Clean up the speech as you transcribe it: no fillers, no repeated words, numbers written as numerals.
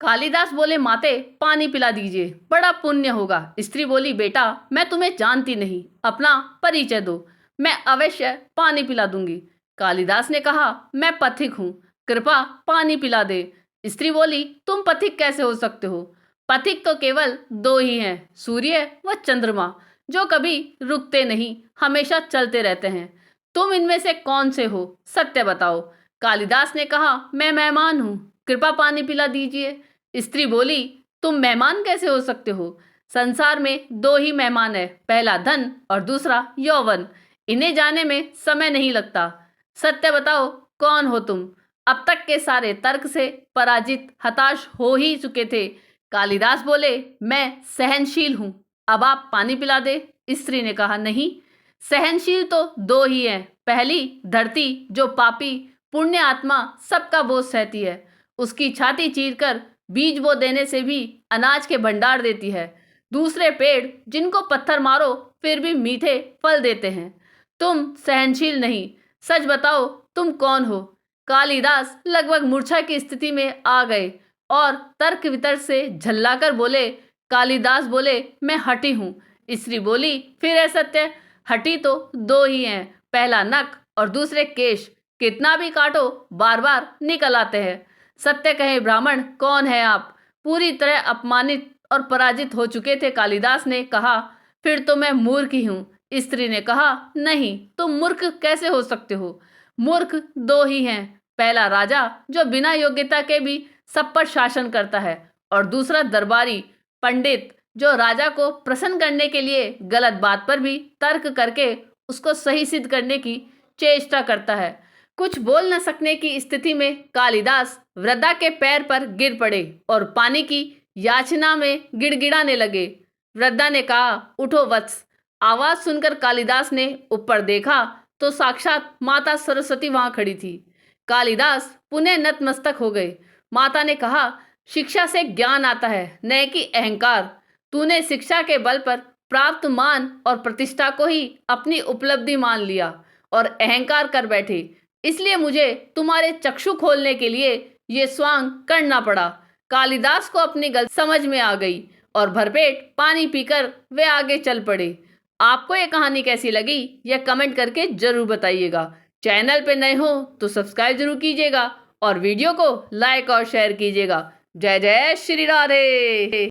कालिदास बोले, माते पानी पिला दीजिए, बड़ा पुण्य होगा। स्त्री बोली, बेटा मैं तुम्हें जानती नहीं, अपना परिचय दो, मैं अवश्य पानी पिला दूंगी। कालिदास ने कहा, मैं पथिक हूँ, कृपा पानी पिला दे। स्त्री बोली, तुम पथिक कैसे हो सकते हो? पथिक तो केवल दो ही हैं, सूर्य व चंद्रमा, जो कभी रुकते नहीं, हमेशा चलते रहते हैं। तुम इनमें से कौन से हो, सत्य बताओ। कालिदास ने कहा, मैं मेहमान हूँ, कृपा पानी पिला दीजिए। स्त्री बोली, तुम मेहमान कैसे हो सकते हो? संसार में दो ही मेहमान है, पहला धन और दूसरा यौवन। इन्हें जाने में समय नहीं लगता। सत्य बताओ, कौन हो तुम? अब तक के सारे तर्क से पराजित हताश हो ही चुके थे। कालिदास बोले, मैं सहनशील हूँ, अब आप पानी पिला दे। स्त्री ने कहा, नहीं, सहनशील तो दो ही हैं। पहली धरती, जो पापी पुण्य आत्मा सबका बोझ सहती है, उसकी छाती चीरकर बीज बो देने से भी अनाज के भंडार देती है। दूसरे पेड़, जिनको पत्थर मारो फिर भी मीठे फल देते हैं। तुम सहनशील नहीं, सच बताओ तुम कौन हो? कालिदास लगभग मूर्छा की स्थिति में आ गए और तर्क वितर्क से झल्लाकर बोले। कालिदास बोले, मैं हठी हूँ। स्त्री बोली, फिर है सत्य? हठी तो दो ही हैं, पहला नख और दूसरे केश, कितना भी काटो बार बार निकल आते हैं। सत्य कहे ब्राह्मण, कौन है आप? पूरी तरह अपमानित और पराजित हो चुके थे कालिदास ने कहा, फिर तो मैं मूर्ख ही हूँ। स्त्री ने कहा, नहीं, तुम मूर्ख कैसे हो सकते हो? मूर्ख दो ही हैं, पहला राजा, जो बिना योग्यता के भी सब पर शासन करता है, और दूसरा दरबारी पंडित, जो राजा को प्रसन्न करने के लिए गलत बात पर भी तर्क करके उसको सही सिद्ध करने की चेष्टा करता है। कुछ बोल न सकने की स्थिति में कालिदास वृद्धा के पैर पर गिर पड़े और पानी की याचना में गिड़गिड़ाने लगे। वृद्धा ने कहा, उठो वत्स। आवाज सुनकर कालिदास ने ऊपर देखा तो साक्षात माता सरस्वती वहां खड़ी थी। कालिदास पुनः नतमस्तक हो गए। माता ने कहा, शिक्षा से ज्ञान आता है, न कि अहंकार। तूने शिक्षा के बल पर प्राप्त मान और प्रतिष्ठा को ही अपनी उपलब्धि मान लिया और अहंकार कर बैठे, इसलिए मुझे तुम्हारे चक्षु खोलने के लिए ये स्वांग करना पड़ा। कालिदास को अपनी गलती समझ में आ गई और भरपेट पानी पीकर वे आगे चल पड़े। आपको ये कहानी कैसी लगी, यह कमेंट करके जरूर बताइएगा। चैनल पे नए हो तो सब्सक्राइब जरूर कीजिएगा और वीडियो को लाइक और शेयर कीजिएगा। जय जय श्री राधे।